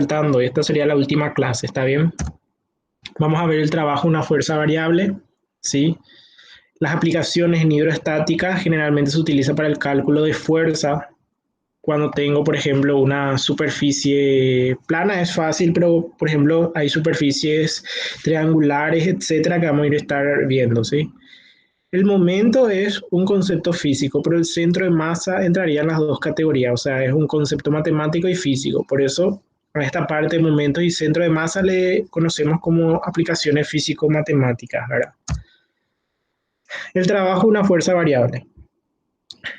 saltando, esta sería la última clase, ¿está bien? Vamos a ver el trabajo de una fuerza variable, ¿sí? Las aplicaciones en hidroestática generalmente se utiliza para el cálculo de fuerza. Cuando tengo, por ejemplo, una superficie plana es fácil, pero, por ejemplo, hay superficies triangulares, etcétera, que vamos a ir a estar viendo, ¿sí? El momento es un concepto físico, pero el centro de masa entraría en las dos categorías, o sea, es un concepto matemático y físico. Por eso, a esta parte de momentos y centro de masa le conocemos como aplicaciones físico-matemáticas, ¿verdad? El trabajo es una fuerza variable.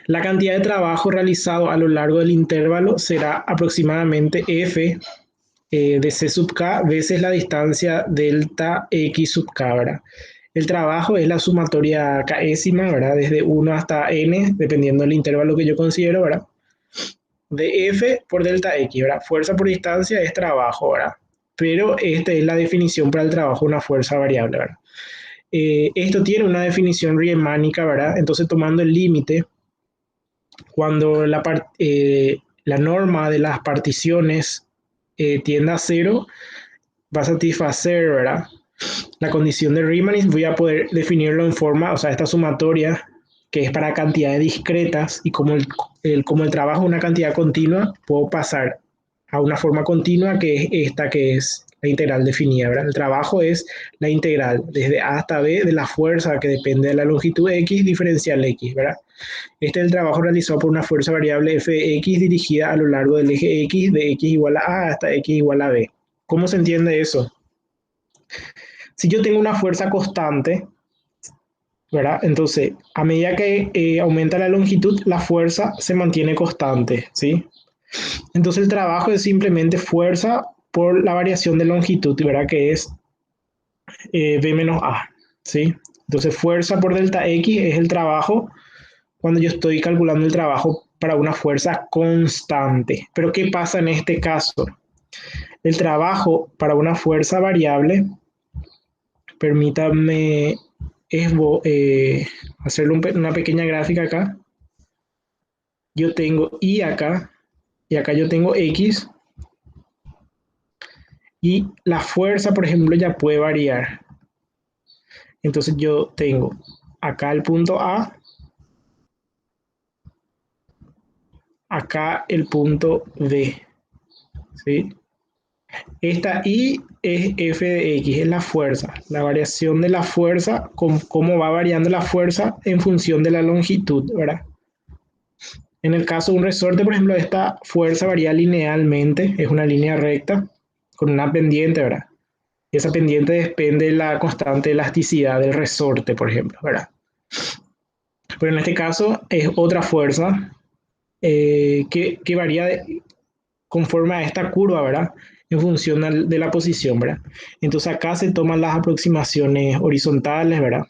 La cantidad de trabajo realizado a lo largo del intervalo será aproximadamente F de C sub K veces la distancia delta X sub K, ¿verdad? El trabajo es la sumatoria késima, ¿verdad? Desde 1 hasta n, dependiendo del intervalo que yo considero, ¿verdad? De F por delta X, ¿verdad? Fuerza por distancia es trabajo, ¿verdad? Pero esta es la definición para el trabajo de una fuerza variable, ¿verdad? Esto tiene una definición riemanniana, ¿verdad? Entonces, tomando el límite, cuando la norma de las particiones tienda a cero, va a satisfacer, ¿verdad? La condición de Riemann, voy a poder definirlo en forma, o sea, esta sumatoria que es para cantidades discretas y como el trabajo es una cantidad continua, puedo pasar a una forma continua que es esta que es la integral definida, ¿verdad? El trabajo es la integral desde A hasta B de la fuerza que depende de la longitud X diferencial X, ¿verdad? Este es el trabajo realizado por una fuerza variable Fx dirigida a lo largo del eje X de X igual a A hasta X igual a B. ¿Cómo se entiende eso? Si yo tengo una fuerza constante, ¿verdad? Entonces, a medida que aumenta la longitud, la fuerza se mantiene constante, ¿sí? Entonces, el trabajo es simplemente fuerza por la variación de longitud, ¿verdad? Que es B menos A, ¿sí? Entonces, fuerza por delta X es el trabajo cuando yo estoy calculando el trabajo para una fuerza constante. Pero ¿qué pasa en este caso? El trabajo para una fuerza variable, permítanme hacerle una pequeña gráfica acá. Yo tengo Y acá, y acá yo tengo X, y la fuerza, por ejemplo, ya puede variar. Entonces yo tengo acá el punto A, acá el punto B, ¿sí? Esta I es F de X, es la fuerza, la variación de la fuerza, cómo va variando la fuerza en función de la longitud, ¿verdad? En el caso de un resorte, por ejemplo, esta fuerza varía linealmente, es una línea recta con una pendiente, ¿verdad? Y esa pendiente depende de la constante elasticidad del resorte, por ejemplo, ¿verdad? Pero en este caso es otra fuerza que varía conforme a esta curva, ¿verdad? En función de la posición, ¿verdad? Entonces acá se toman las aproximaciones horizontales, ¿verdad?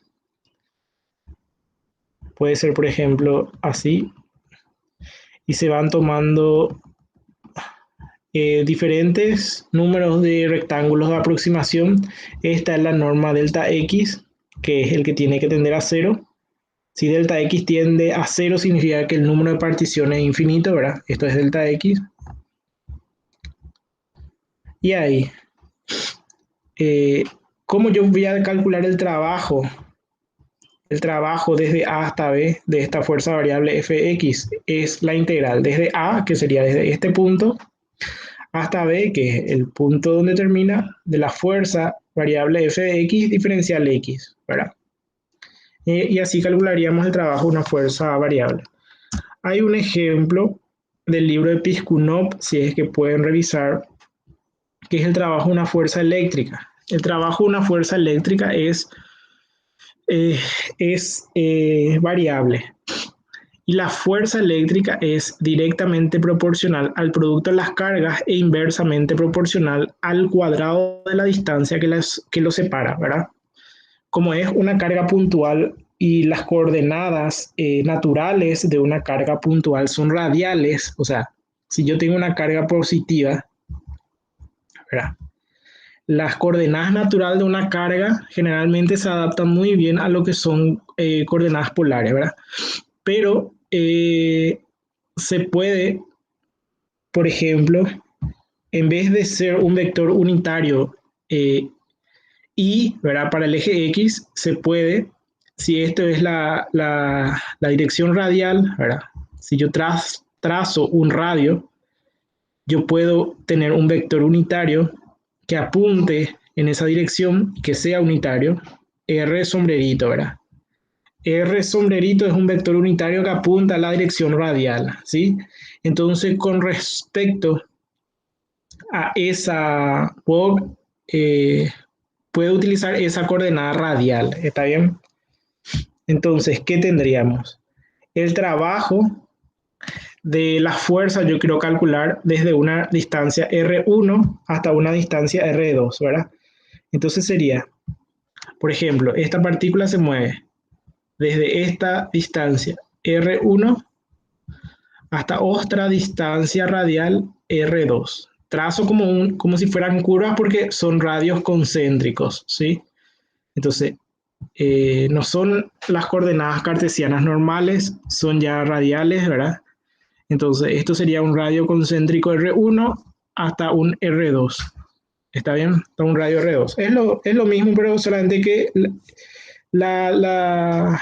Puede ser, por ejemplo, así. Y se van tomando diferentes números de rectángulos de aproximación. Esta es la norma delta X, que es el que tiene que tender a cero. Si delta X tiende a cero, significa que el número de particiones es infinito, ¿verdad? Esto es delta X. Y ahí, eh, ¿cómo yo voy a calcular el trabajo? El trabajo desde A hasta B de esta fuerza variable Fx es la integral desde A, que sería desde este punto, hasta B, que es el punto donde termina, de la fuerza variable f de x diferencial x, ¿verdad? Y así calcularíamos el trabajo de una fuerza variable. Hay un ejemplo del libro de Piskunov, si es que pueden revisar, que es el trabajo de una fuerza eléctrica. El trabajo de una fuerza eléctrica eh, es variable. Y la fuerza eléctrica es directamente proporcional al producto de las cargas e inversamente proporcional al cuadrado de la distancia que lo separa, ¿verdad? Como es una carga puntual y las coordenadas naturales de una carga puntual son radiales, o sea, si yo tengo una carga positiva, ¿verdad? Las coordenadas naturales de una carga generalmente se adaptan muy bien a lo que son coordenadas polares, ¿verdad? Pero se puede, por ejemplo, en vez de ser un vector unitario y, ¿verdad? Para el eje X se puede, si esto es la dirección radial, ¿verdad? Si yo trazo un radio, yo puedo tener un vector unitario que apunte en esa dirección, que sea unitario, R sombrerito, ¿verdad? R sombrerito es un vector unitario que apunta a la dirección radial, ¿sí? Entonces, con respecto a esa, puedo utilizar esa coordenada radial, ¿está bien? Entonces, ¿qué tendríamos? El trabajo de la fuerza yo quiero calcular desde una distancia R1 hasta una distancia R2, ¿verdad? Entonces sería, por ejemplo, esta partícula se mueve desde esta distancia R1 hasta otra distancia radial R2. Trazo como si fueran curvas porque son radios concéntricos, ¿sí? Entonces, no son las coordenadas cartesianas normales, son ya radiales, ¿verdad? Entonces, esto sería un radio concéntrico R1 hasta un R2. ¿Está bien? Hasta un radio R2. Es lo mismo, pero solamente que la, la,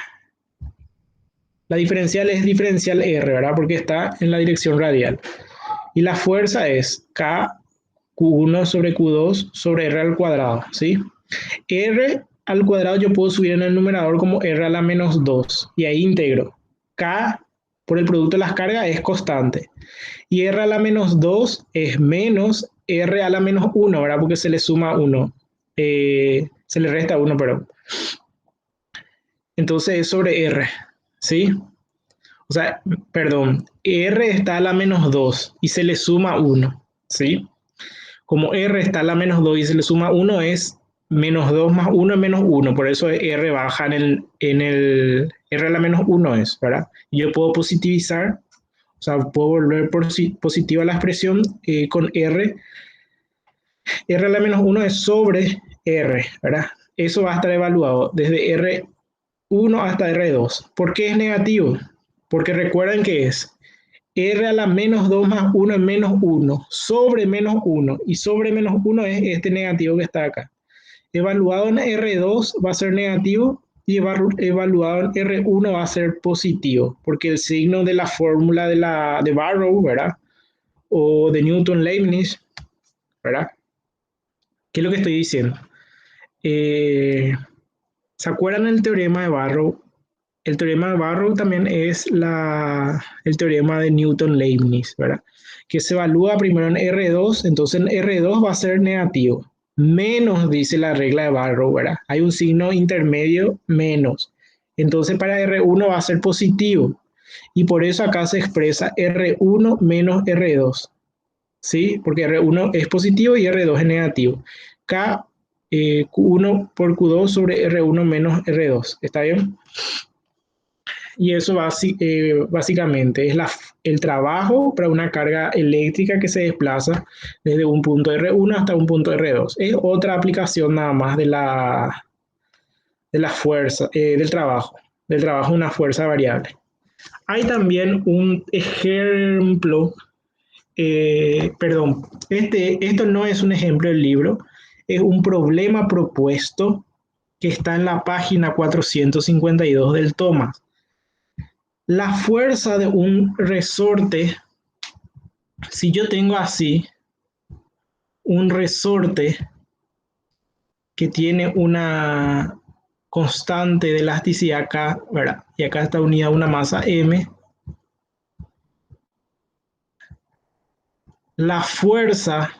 la diferencial es diferencial R, ¿verdad? Porque está en la dirección radial. Y la fuerza es K Q1 sobre Q2 sobre R al cuadrado, ¿sí? R al cuadrado yo puedo subir en el numerador como R a la menos 2 y ahí integro. K por el producto de las cargas es constante. Y R a la menos 2 es menos R a la menos 1, ¿verdad? Porque se le suma 1. Se le resta 1, perdón. Entonces es sobre R, ¿sí? O sea, perdón, R está a la menos 2 y se le suma 1, ¿sí? Como R está a la menos 2 y se le suma 1 es menos 2 más 1 es menos 1, por eso R baja en el R a la menos 1 es, ¿verdad? Y yo puedo positivizar, o sea, puedo volver positiva la expresión con R. R a la menos 1 es sobre R, ¿verdad? Eso va a estar evaluado desde R1 hasta R2. ¿Por qué es negativo? Porque recuerden que es R a la menos 2 más 1 es menos 1, sobre menos 1, y sobre menos 1 es este negativo que está acá. Evaluado en R2 va a ser negativo y evaluado en R1 va a ser positivo, porque el signo de la fórmula de Barrow, ¿verdad? O de Newton-Leibniz, ¿verdad? ¿Qué es lo que estoy diciendo? Eh, ¿Se acuerdan del teorema de Barrow? El teorema de Barrow también es el teorema de Newton-Leibniz, ¿verdad? Que se evalúa primero en R2, entonces en R2 va a ser negativo. Menos, dice la regla de Barrow, ¿verdad? Hay un signo intermedio, menos. Entonces para R1 va a ser positivo. Y por eso acá se expresa R1 menos R2. ¿Sí? Porque R1 es positivo y R2 es negativo. K, Q1 por Q2 sobre R1 menos R2. ¿Está bien? Y eso básicamente es el trabajo para una carga eléctrica que se desplaza desde un punto R1 hasta un punto R2. Es otra aplicación nada más de la fuerza, del trabajo de una fuerza variable. Hay también un ejemplo, perdón, esto no es un ejemplo del libro, es un problema propuesto que está en la página 452 del Thomas. La fuerza de un resorte, si yo tengo así un resorte que tiene una constante de elasticidad acá, ¿verdad? Y acá está unida a una masa M, la fuerza,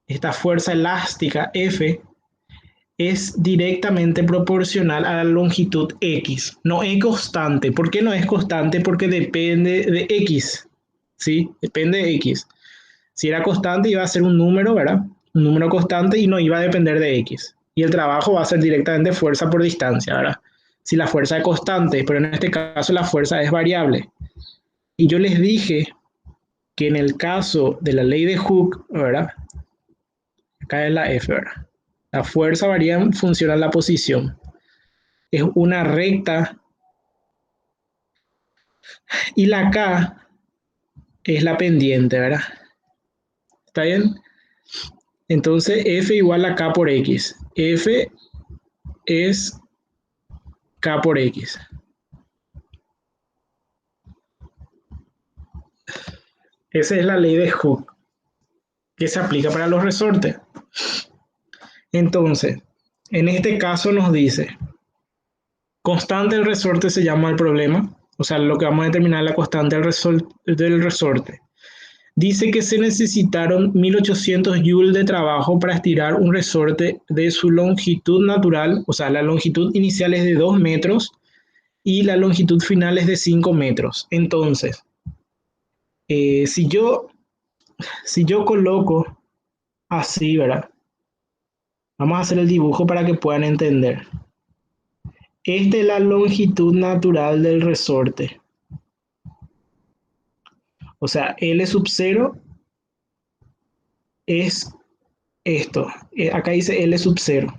esta fuerza elástica F, es directamente proporcional a la longitud X. No es constante. ¿Por qué no es constante? Porque depende de X. ¿Sí? Depende de X. Si era constante iba a ser un número, ¿verdad? Un número constante y no iba a depender de X. Y el trabajo va a ser directamente fuerza por distancia, ¿verdad? Si la fuerza es constante, pero en este caso la fuerza es variable. Y yo les dije que en el caso de la ley de Hooke, ¿verdad? Acá es la F, ¿verdad? La fuerza varía en función a la posición. Es una recta y la K es la pendiente, ¿verdad? ¿Está bien? Entonces F igual a K por X. F es K por X. Esa es la ley de Hooke que se aplica para los resortes. Entonces, en este caso nos dice, constante del resorte se llama el problema, o sea, lo que vamos a determinar es la constante del resorte. Dice que se necesitaron 1800 joules de trabajo para estirar un resorte de su longitud natural, o sea, la longitud inicial es de 2 metros y la longitud final es de 5 metros. Entonces, si yo coloco así, ¿verdad? Vamos a hacer el dibujo para que puedan entender. Esta es la longitud natural del resorte. O sea, L sub 0 es esto. Acá dice L sub 0,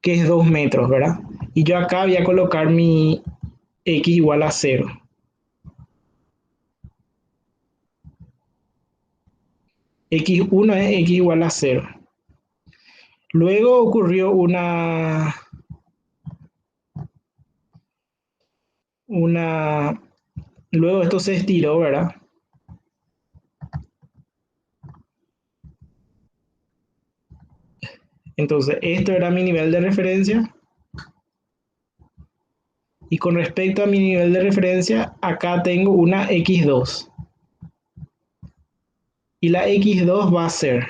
que es 2 metros, ¿verdad? Y yo acá voy a colocar mi X igual a 0. X1 es X igual a 0. Luego ocurrió luego esto se estiró, ¿verdad? Entonces, esto era mi nivel de referencia. Y con respecto a mi nivel de referencia, acá tengo una X2. Y la X2 va a ser,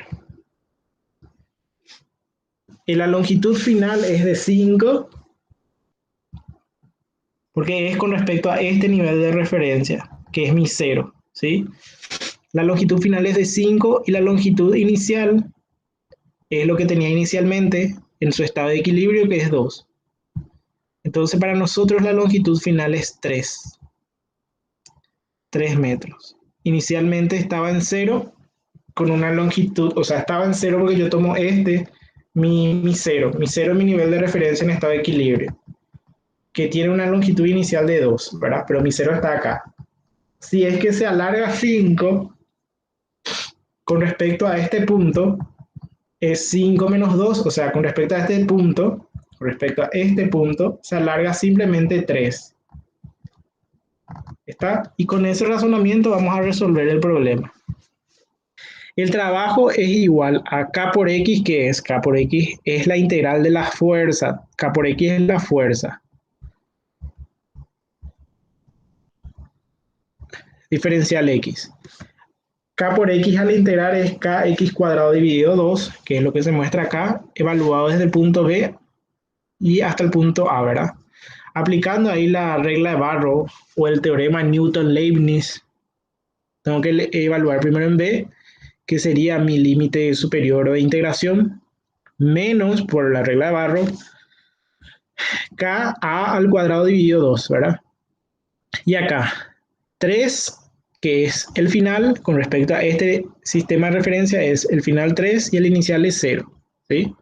y la longitud final es de 5, porque es con respecto a este nivel de referencia, que es mi 0, ¿sí? La longitud final es de 5 y la longitud inicial es lo que tenía inicialmente en su estado de equilibrio, que es 2. Entonces, para nosotros la longitud final es 3 metros. Inicialmente estaba en 0 con una longitud, o sea, estaba en 0 porque yo tomo mi 0. Mi 0 es mi nivel de referencia en estado de equilibrio, que tiene una longitud inicial de 2, ¿verdad? Pero mi 0 está acá. Si es que se alarga 5 con respecto a este punto, es 5 menos 2, o sea, con respecto a este punto, se alarga simplemente 3. ¿Está? Y con ese razonamiento vamos a resolver el problema. El trabajo es igual a K por X, que es K por X es la integral de la fuerza. K por X es la fuerza. Diferencial X. K por X al integrar es KX cuadrado dividido 2, que es lo que se muestra acá, evaluado desde el punto B y hasta el punto A, ¿verdad? Aplicando ahí la regla de Barrow o el teorema Newton-Leibniz, tengo que evaluar primero en B, que sería mi límite superior de integración, menos por la regla de Barrow, Ka al cuadrado dividido 2, ¿verdad? Y acá, 3, que es el final, con respecto a este sistema de referencia, es el final 3 y el inicial es 0, ¿sí?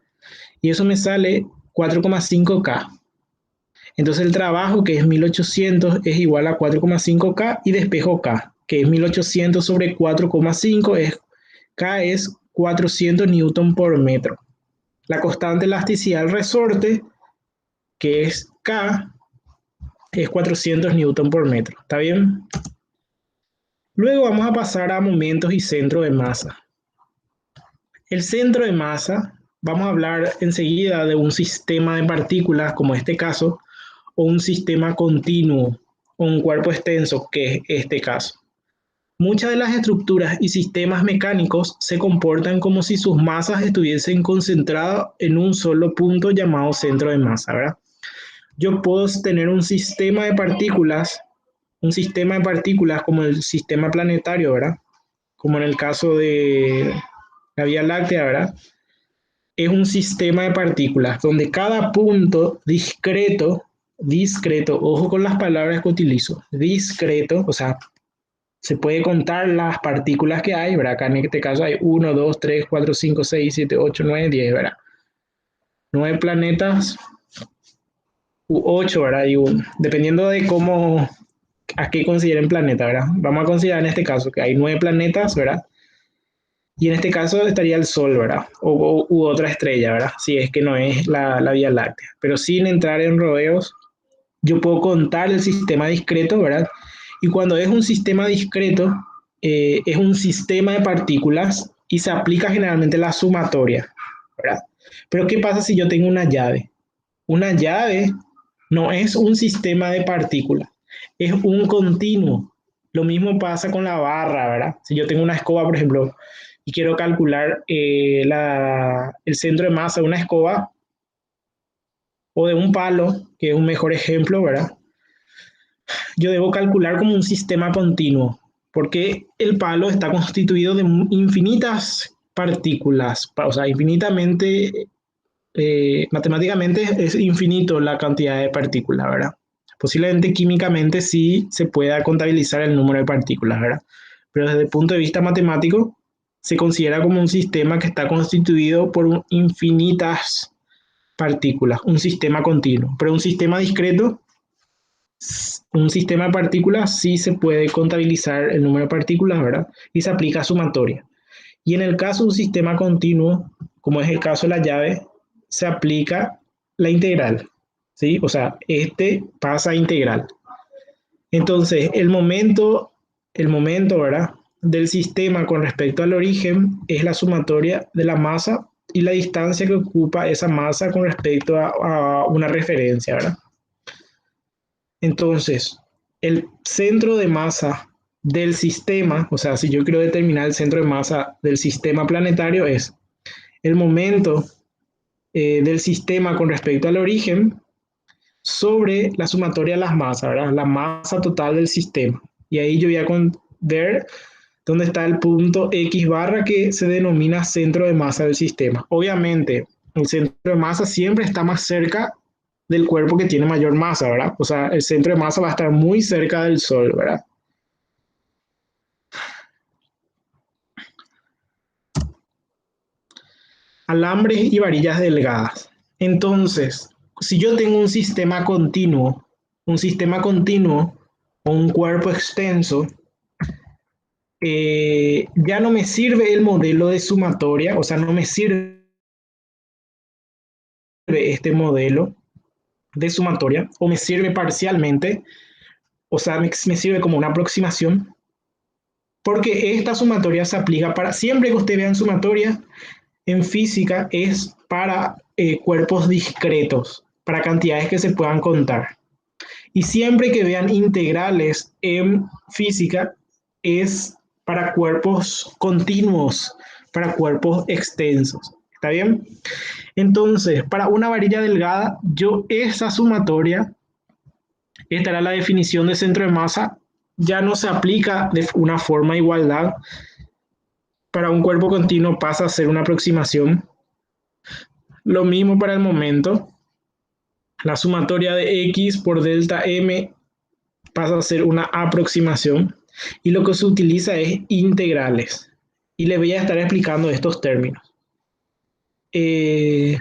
Y eso me sale 4,5K. Entonces el trabajo, que es 1800, es igual a 4,5K y despejo K, que es 1800 sobre 4,5, K es 400 newton por metro. La constante elasticidad del resorte, que es K, es 400 newton por metro. ¿Está bien? Luego vamos a pasar a momentos y centro de masa. El centro de masa, vamos a hablar enseguida de un sistema de partículas, como este caso, o un sistema continuo, o un cuerpo extenso, que es este caso. Muchas de las estructuras y sistemas mecánicos se comportan como si sus masas estuviesen concentradas en un solo punto llamado centro de masa, ¿verdad? Yo puedo tener un sistema de partículas como el sistema planetario, ¿verdad? Como en el caso de la Vía Láctea, ¿verdad? Es un sistema de partículas donde cada punto discreto, ojo con las palabras que utilizo, discreto, o sea, se puede contar las partículas que hay, ¿verdad? Acá en este caso hay 1, 2, 3, 4, 5, 6, 7, 8, 9, 10, ¿verdad? 9 planetas u 8, ¿verdad? Dependiendo de cómo a qué consideren planeta, ¿verdad? Vamos a considerar en este caso que hay 9 planetas, ¿verdad? Y en este caso estaría el Sol, ¿verdad? U otra estrella, ¿verdad? Si es que no es la Vía Láctea. Pero sin entrar en rodeos, yo puedo contar el sistema discreto, ¿verdad? Y cuando es un sistema discreto, es un sistema de partículas y se aplica generalmente la sumatoria, ¿verdad? Pero ¿qué pasa si yo tengo una llave? Una llave no es un sistema de partículas, es un continuo. Lo mismo pasa con la barra, ¿verdad? Si yo tengo una escoba, por ejemplo, y quiero calcular el centro de masa de una escoba o de un palo, que es un mejor ejemplo, ¿verdad? Yo debo calcular como un sistema continuo, porque el palo está constituido de infinitas partículas, o sea, infinitamente, matemáticamente es infinito la cantidad de partículas, ¿verdad? Posiblemente químicamente sí se pueda contabilizar el número de partículas, ¿verdad? Pero desde el punto de vista matemático se considera como un sistema que está constituido por infinitas partículas, un sistema continuo. Pero un sistema discreto, un sistema de partículas sí se puede contabilizar el número de partículas, ¿verdad? Y se aplica sumatoria. Y en el caso de un sistema continuo, como es el caso de la llave, se aplica la integral, ¿sí? O sea, este pasa a integral. Entonces, el momento, ¿verdad? Del sistema con respecto al origen es la sumatoria de la masa y la distancia que ocupa esa masa con respecto a una referencia, ¿verdad? Entonces, el centro de masa del sistema, o sea, si yo quiero determinar el centro de masa del sistema planetario, es el momento del sistema con respecto al origen sobre la sumatoria de las masas, ¿verdad? La masa total del sistema. Y ahí yo voy a ver dónde está el punto X barra que se denomina centro de masa del sistema. Obviamente, el centro de masa siempre está más cerca del cuerpo que tiene mayor masa, ¿verdad? O sea, el centro de masa va a estar muy cerca del Sol, ¿verdad? Alambres y varillas delgadas. Entonces, si yo tengo un sistema continuo o un cuerpo extenso, ya no me sirve el modelo de sumatoria, o sea, no me sirve este modelo de sumatoria, o me sirve parcialmente, o sea, me sirve como una aproximación, porque esta sumatoria se aplica para, siempre que usted vea en sumatoria, en física es para cuerpos discretos, para cantidades que se puedan contar. Y siempre que vean integrales en física es para cuerpos continuos, para cuerpos extensos. ¿Está bien? Entonces, para una varilla delgada, yo esa sumatoria, esta era la definición de centro de masa, ya no se aplica de una forma de igualdad. Para un cuerpo continuo pasa a ser una aproximación. Lo mismo para el momento. La sumatoria de X por delta M pasa a ser una aproximación. Y lo que se utiliza es integrales. Y les voy a estar explicando estos términos. X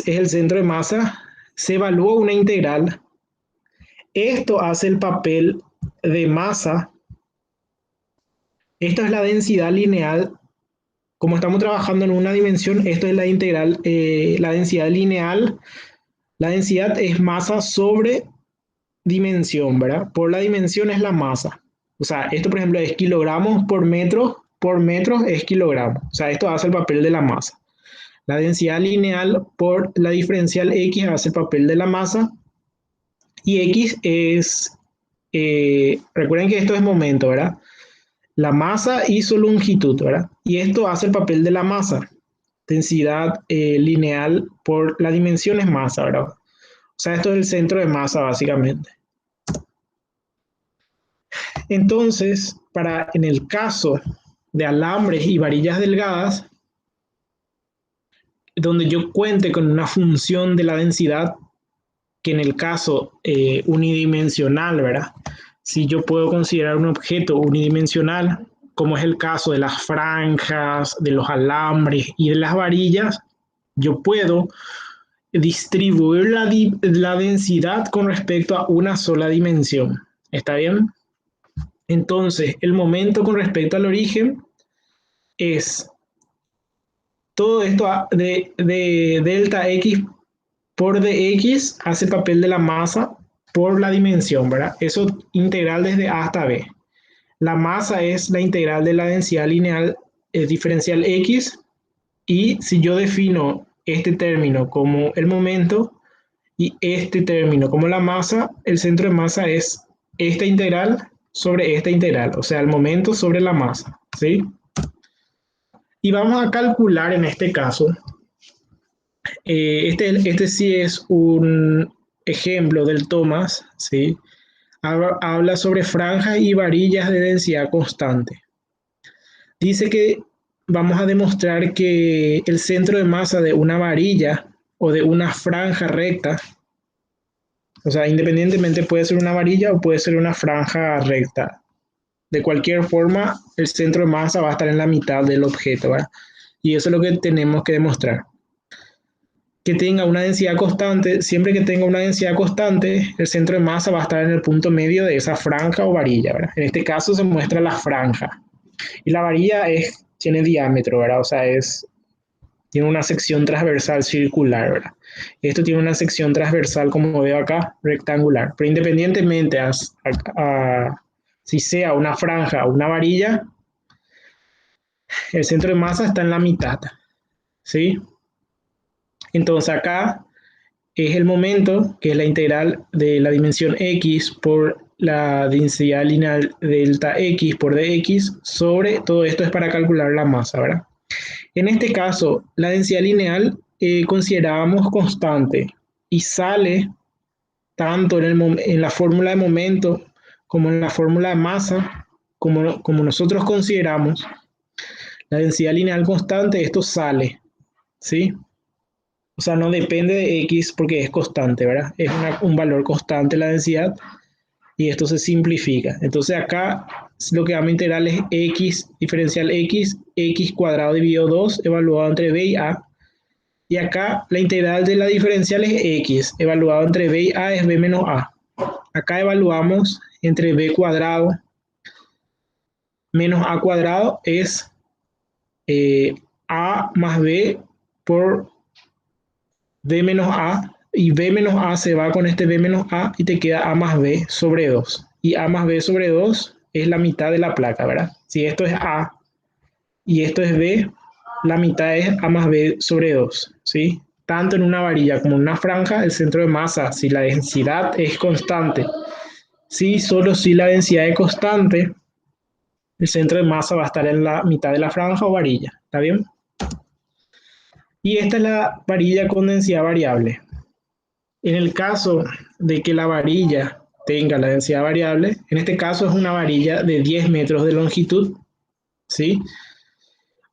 es el centro de masa. Se evalúa una integral. Esto hace el papel de masa. Esta es la densidad lineal. Como estamos trabajando en una dimensión, esto es la integral, la densidad lineal. La densidad es masa sobre dimensión, ¿verdad? Por la dimensión es la masa. O sea, esto por ejemplo es kilogramos por metro es kilogramos. O sea, esto hace el papel de la masa. La densidad lineal por la diferencial X hace el papel de la masa. Y X es, recuerden que esto es momento, ¿verdad? La masa y su longitud, ¿verdad? Y esto hace el papel de la masa. Densidad lineal por la dimensión es masa, ¿verdad? O sea, esto es el centro de masa básicamente. Entonces, en el caso de alambres y varillas delgadas, donde yo cuente con una función de la densidad, que en el caso unidimensional, ¿verdad? Si yo puedo considerar un objeto unidimensional, como es el caso de las franjas, de los alambres y de las varillas, yo puedo distribuir la densidad con respecto a una sola dimensión. ¿Está bien? Entonces, el momento con respecto al origen es todo esto de delta X por dx hace papel de la masa por la dimensión, ¿verdad? Eso integral desde A hasta B. La masa es la integral de la densidad lineal diferencial X, y si yo defino este término como el momento y este término como la masa, el centro de masa es esta integral sobre esta integral, o sea, el momento sobre la masa, ¿sí? Y vamos a calcular en este caso, este sí es un ejemplo del Thomas, ¿sí? Habla sobre franjas y varillas de densidad constante. Dice que vamos a demostrar que el centro de masa de una varilla o de una franja recta, o sea, independientemente puede ser una varilla o puede ser una franja recta. De cualquier forma, el centro de masa va a estar en la mitad del objeto, ¿verdad? Y eso es lo que tenemos que demostrar. Que tenga una densidad constante, siempre que tenga una densidad constante, el centro de masa va a estar en el punto medio de esa franja o varilla, ¿verdad? En este caso se muestra la franja. Y la varilla tiene diámetro, ¿verdad? O sea, tiene una sección transversal circular, ¿verdad? Esto tiene una sección transversal, como veo acá, rectangular. Pero independientemente si sea una franja o una varilla, el centro de masa está en la mitad, ¿sí? Entonces acá es el momento, que es la integral de la dimensión x por la densidad lineal delta x por dx sobre todo esto es para calcular la masa, ¿verdad? En este caso, la densidad lineal considerábamos constante y sale tanto en la fórmula de momento como en la fórmula de masa, como nosotros consideramos la densidad lineal constante, esto sale, ¿sí? O sea, no depende de x porque es constante, ¿verdad? Es un valor constante la densidad y esto se simplifica. Entonces acá lo que vamos a integrar es x diferencial x cuadrado dividido 2 evaluado entre b y a. Y acá la integral de la diferencial es x, evaluado entre b y a es b menos a. Acá evaluamos entre b cuadrado menos a cuadrado es a más b por b menos a, y b menos a se va con este b menos a y te queda a más b sobre 2. Y a más b sobre 2 es la mitad de la placa, ¿verdad? Si esto es a y esto es b, la mitad es a más b sobre 2, ¿sí? Tanto en una varilla como en una franja, el centro de masa, si la densidad es constante, sí, solo si la densidad es constante, el centro de masa va a estar en la mitad de la franja o varilla, ¿está bien? Y esta es la varilla con densidad variable. En el caso de que la varilla tenga la densidad variable, en este caso es una varilla de 10 metros de longitud, ¿sí?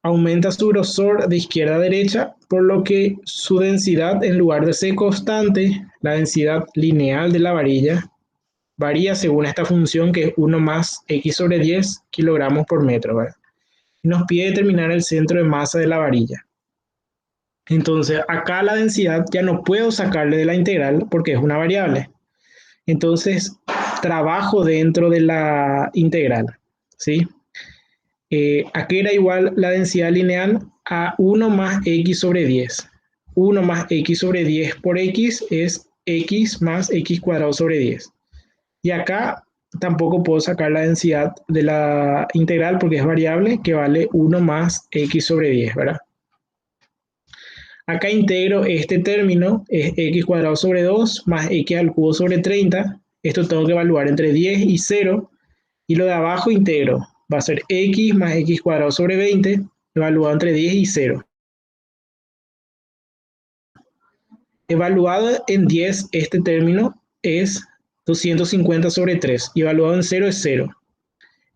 Aumenta su grosor de izquierda a derecha, por lo que su densidad, en lugar de ser constante, la densidad lineal de la varilla varía según esta función que es 1 más x sobre 10 kilogramos por metro, ¿verdad? Y nos pide determinar el centro de masa de la varilla. Entonces, acá la densidad ya no puedo sacarle de la integral porque es una variable. Entonces, trabajo dentro de la integral, ¿sí? Aquí era igual la densidad lineal a 1 más x sobre 10. 1 más x sobre 10 por x es x más x cuadrado sobre 10. Y acá tampoco puedo sacar la densidad de la integral porque es variable, que vale 1 más x sobre 10, ¿verdad? Acá integro este término, es x cuadrado sobre 2 más x al cubo sobre 30. Esto tengo que evaluar entre 10 y 0. Y lo de abajo integro. Va a ser x más x cuadrado sobre 20, evaluado entre 10 y 0. Evaluado en 10, este término es 250 sobre 3. Y evaluado en 0 es 0.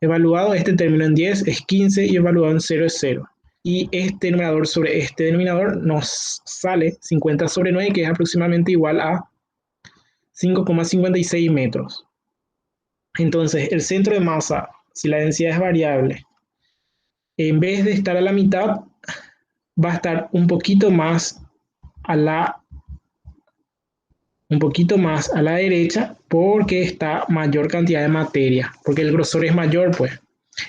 Evaluado este término en 10 es 15 y evaluado en 0 es 0. Y este denominador sobre este denominador nos sale 50 sobre 9, que es aproximadamente igual a 5,56 metros. Entonces, el centro de masa, si la densidad es variable, en vez de estar a la mitad, va a estar un poquito más a la un poquito más a la derecha porque está mayor cantidad de materia, porque el grosor es mayor, pues.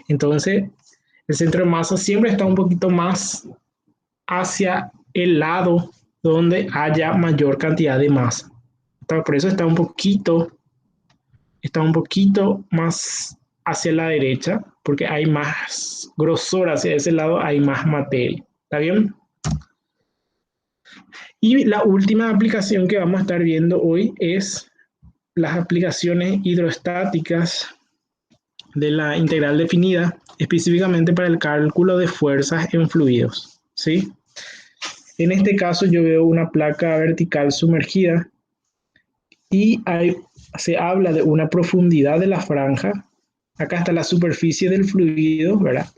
Entonces, el centro de masa siempre está un poquito más hacia el lado donde haya mayor cantidad de masa. Por eso está un poquito más hacia la derecha, porque hay más grosor hacia ese lado, hay más materia. ¿Está bien? Y la última aplicación que vamos a estar viendo hoy es las aplicaciones hidrostáticas de la integral definida, específicamente para el cálculo de fuerzas en fluidos, ¿sí? En este caso yo veo una placa vertical sumergida y se habla de una profundidad de la franja. Acá está la superficie del fluido, ¿verdad?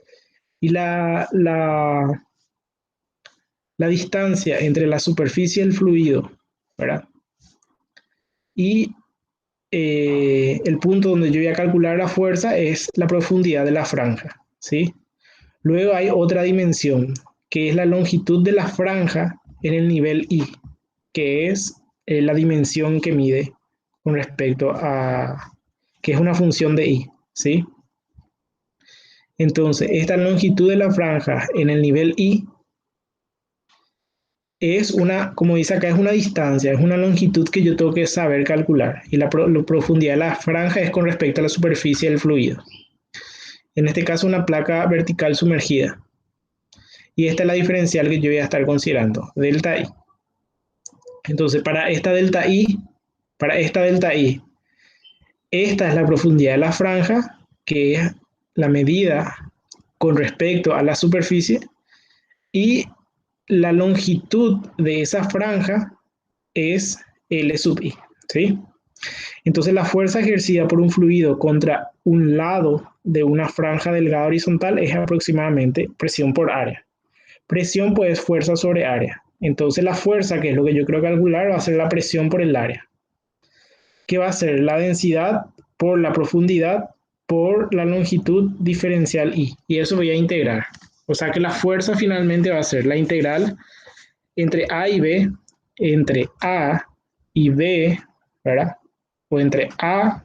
Y la distancia entre la superficie del fluido, ¿verdad? Y el punto donde yo voy a calcular la fuerza es la profundidad de la franja, ¿sí? Luego hay otra dimensión, que es la longitud de la franja en el nivel I, que es la dimensión que mide con respecto a, que es una función de I, ¿sí? Entonces, esta longitud de la franja en el nivel I es una, como dice acá, es una distancia, es una longitud que yo tengo que saber calcular. Y la profundidad de la franja es con respecto a la superficie del fluido. En este caso, una placa vertical sumergida. Y esta es la diferencial que yo voy a estar considerando, delta I. Entonces, para esta delta I, esta es la profundidad de la franja, que es la medida con respecto a la superficie, y la longitud de esa franja es L sub I, ¿sí? Entonces la fuerza ejercida por un fluido contra un lado de una franja delgada horizontal es aproximadamente presión por área. Presión pues fuerza sobre área. Entonces la fuerza, que es lo que yo creo calcular, va a ser la presión por el área. ¿Qué va a ser? La densidad por la profundidad por la longitud diferencial I. Y eso voy a integrar. O sea que la fuerza finalmente va a ser la integral entre A y B, entre A y B, ¿verdad? O entre A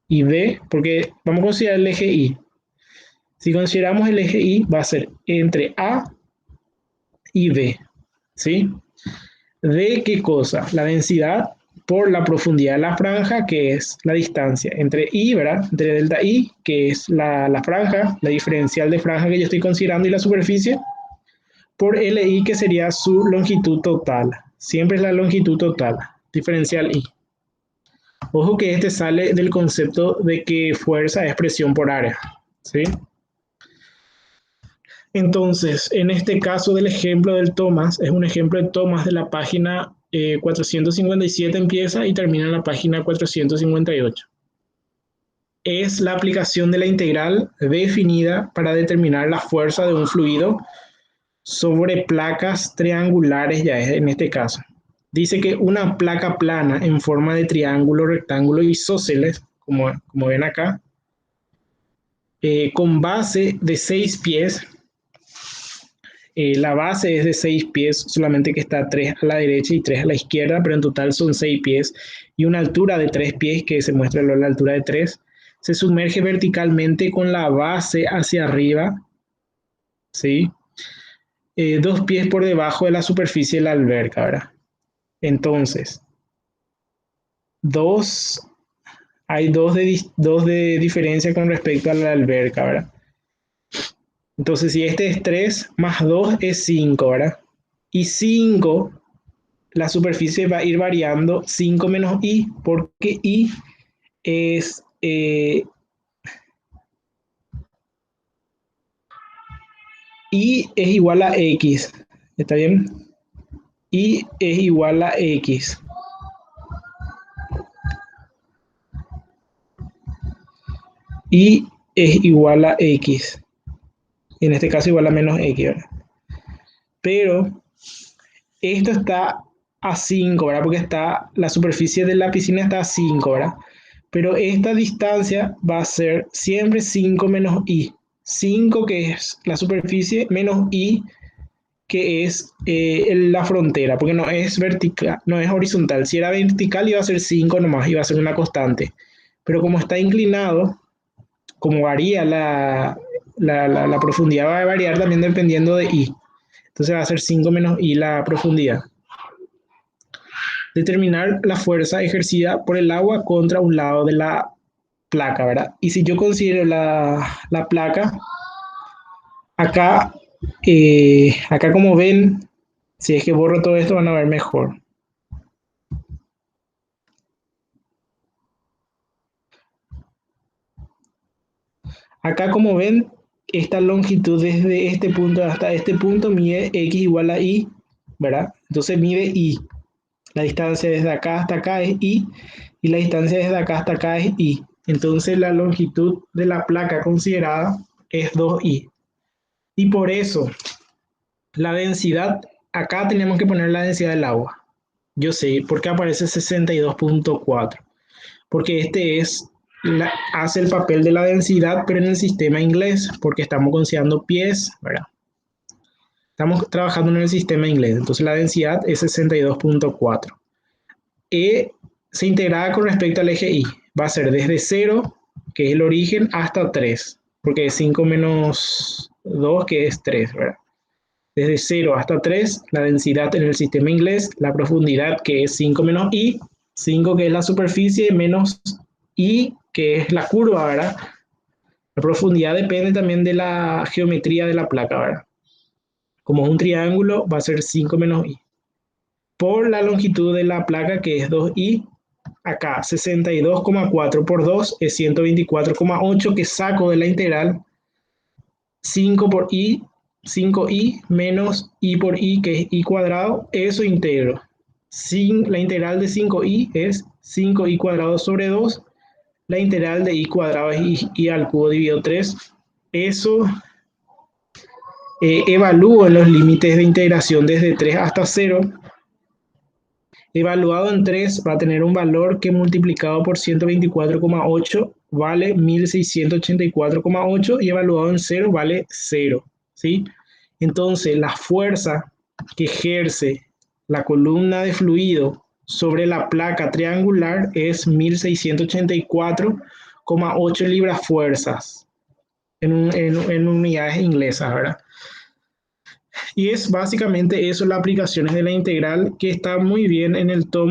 y B, porque vamos a considerar el eje Y. Si consideramos el eje Y, va a ser entre A y B, ¿sí? ¿De qué cosa? La densidad por la profundidad de la franja, que es la distancia entre I, ¿verdad? Entre delta I, que es la franja, la diferencial de franja que yo estoy considerando, y la superficie, por LI, que sería su longitud total. Siempre es la longitud total, diferencial I. Ojo que este sale del concepto de que fuerza es presión por área, ¿sí? Entonces, en este caso del ejemplo del Thomas, es un ejemplo de Thomas de la página 457 empieza y termina en la página 458. Es la aplicación de la integral definida para determinar la fuerza de un fluido sobre placas triangulares, ya es en este caso. Dice que una placa plana en forma de triángulo, rectángulo, isósceles, como ven acá, con base de 6 pies. La base es de 6 pies, solamente que está 3 a la derecha y 3 a la izquierda, pero en total son 6 pies, y una altura de 3 pies, que se muestra la altura de 3, se sumerge verticalmente con la base hacia arriba, ¿sí? 2 pies por debajo de la superficie de la alberca, ¿verdad? Entonces, hay dos de diferencia con respecto a la alberca, ¿verdad? Entonces, si este es 3 más 2 es 5, ¿verdad? Y 5, la superficie va a ir variando 5 menos I, porque I es igual a X, ¿está bien? I es igual a X. Y es igual a X. En este caso igual a menos X, ¿verdad? Pero esto está a 5, ¿verdad? Porque la superficie de la piscina está a 5, ¿verdad? Pero esta distancia va a ser siempre 5 menos I. 5, que es la superficie, menos I, que es la frontera, porque no es vertical, no es horizontal. Si era vertical iba a ser 5 nomás, iba a ser una constante. Pero como está inclinado, como varía la profundidad, va a variar también dependiendo de I. Entonces va a ser 5 menos I la profundidad. Determinar la fuerza ejercida por el agua contra un lado de la placa, ¿verdad? Y si yo considero la placa, acá, acá como ven, si es que borro todo esto van a ver mejor. Acá como ven, esta longitud desde este punto hasta este punto mide x igual a y, ¿verdad? Entonces mide y. La distancia desde acá hasta acá es y la distancia desde acá hasta acá es y. Entonces la longitud de la placa considerada es 2i. Y por eso la densidad, acá tenemos que poner la densidad del agua. Yo sé, porque aparece 62.4. Porque este hace el papel de la densidad, pero en el sistema inglés, porque estamos considerando pies, ¿verdad? Estamos trabajando en el sistema inglés, entonces la densidad es 62.4. E se integrada con respecto al eje Y. Va a ser desde 0, que es el origen, hasta 3, porque es 5 menos 2, que es 3, ¿verdad? Desde 0 hasta 3, la densidad en el sistema inglés, la profundidad, que es 5 menos I, 5 que es la superficie, menos I, que es la curva, ¿verdad? La profundidad depende también de la geometría de la placa, ¿verdad? Como es un triángulo, va a ser 5 menos I. Por la longitud de la placa, que es 2I, acá 62,4 por 2 es 124,8, que saco de la integral 5 por I, 5i menos i por i, que es i cuadrado, eso integro. La integral de 5i es 5i cuadrado sobre 2, la integral de i cuadrado es i al cubo dividido 3. Eso evalúo en los límites de integración desde 3 hasta 0. Evaluado en 3 va a tener un valor que multiplicado por 124,8 vale 1684,8 y evaluado en 0 vale 0. ¿Sí? Entonces, la fuerza que ejerce la columna de fluido sobre la placa triangular es 1684,8 libras fuerzas en unidades inglesas, ¿verdad? Y es básicamente eso, las aplicaciones de la integral, que está muy bien en el tomo